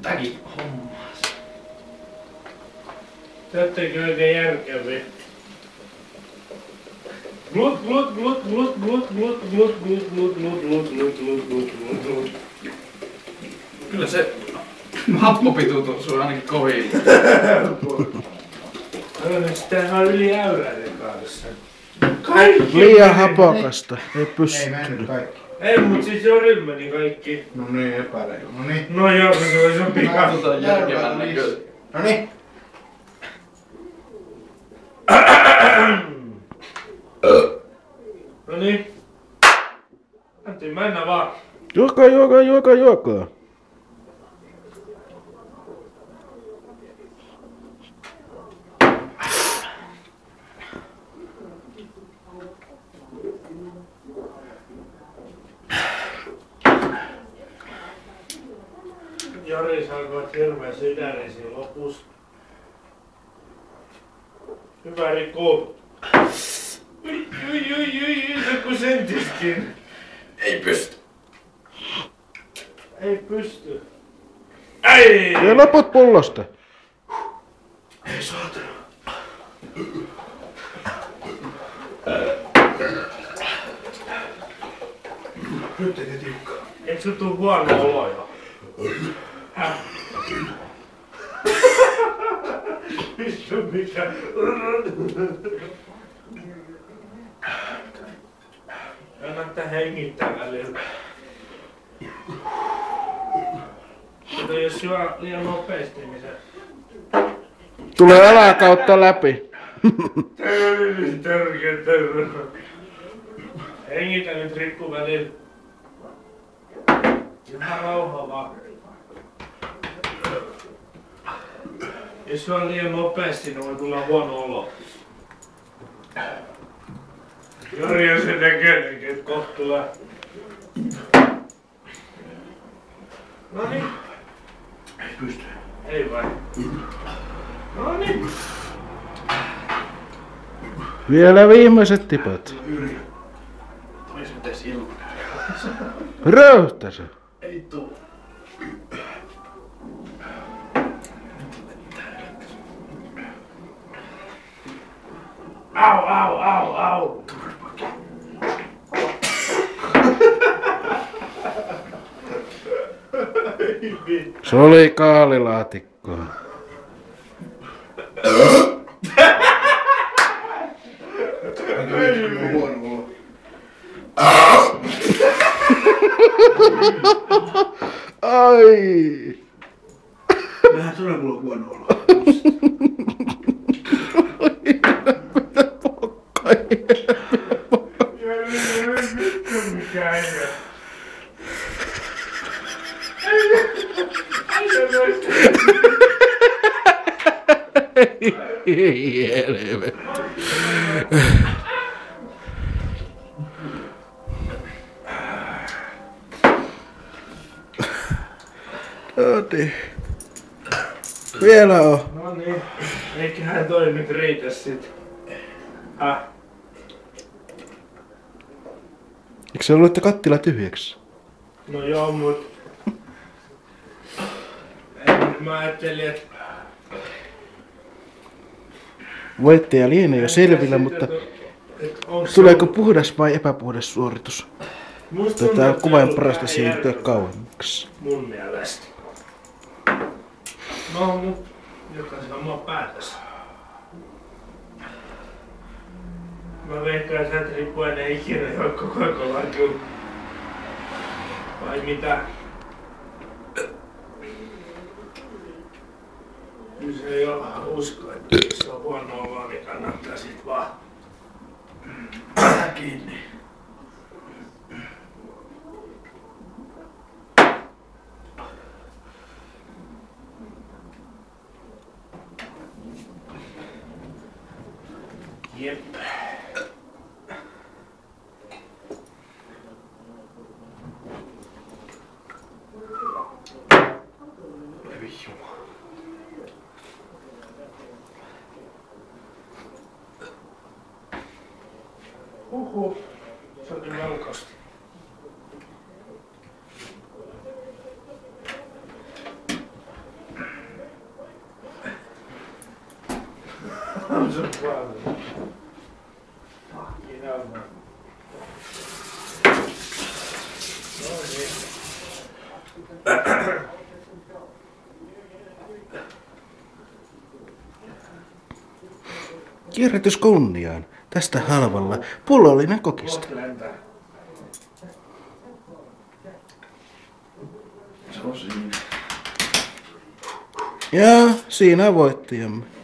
Tämäkin hommas. Te ootteko oikein järkeviä? Glut glut glut glut glut glut glut glut glut glut glut glut glut glut glut glut. Kyllä se happopituus on ainakin kovin. Sitähän on yli äyräiden kanssa. Kaikki liian hapokasta, ei pysty. Ei mennyt kaikki. Ei, mut siis Joril meni kaikki. No niin, epäreilu. No niin. No joo, se on pika. Katsotaan järkevän näköistä. No niin. No niin. Antti, mennä vaan. Juokaa. Jori alkoi hirveä sydänesi lopussa. Hyvä Riku. Se kun sentiskin. Ei pysty. Ei pysty. Ei! Ja loput pullosta. Ei saatana. Nyt tekee tiukkaa. Eikö se tuu huono olo jo? Vittu mikä. Kannattaa hengittää välillä. Mutta jos syö liian nopeasti, niin se... Tulee alakautta läpi. Tää oli niin törkeä törkeä. Hengitä nyt Rikku välillä. Ihan rauha vaan. Jos syö liian nopeasti, niin voi tulla huono olo. Jori on se näköinen, että kohta tulee. Noniin. Ei pysty. Ei vai. Noniin. Vielä viimeiset tipot. Tois mites ilman. Röyhtäsä. Ei tuu. Au. Se oli kaalilaatikkoa. Huono olo. Ai. Vähän sulle mulla huono olo. Ei helvetti. Noniin. Vielä on. No niin. Eiköhän toi nyt riitä sit. Eikö se ollut, että kattila tyhjäksi? No joo, mut... Mä ajattelin, että... Voittaja lienee jo selvillä, mutta tuleeko puhdas vai epäpuhdas suoritus? Tätä kuvan parasta siirtyä kauemmaksi. Mun mielestä. No, mut jokaisen oma päätös. Mä veikkaan, että sä riippuen ei ikinä joo koko ajan kyllä. Vai mitä? Kyllä se ei usko, että se on huono olo, niin kannattaa sit vaan kiinni. Jep. Se oli melkoista. Kierrätys kunniaan. Tästä halvalla pullollinen kokista. Se on siinä. Ja siinä voittajamme.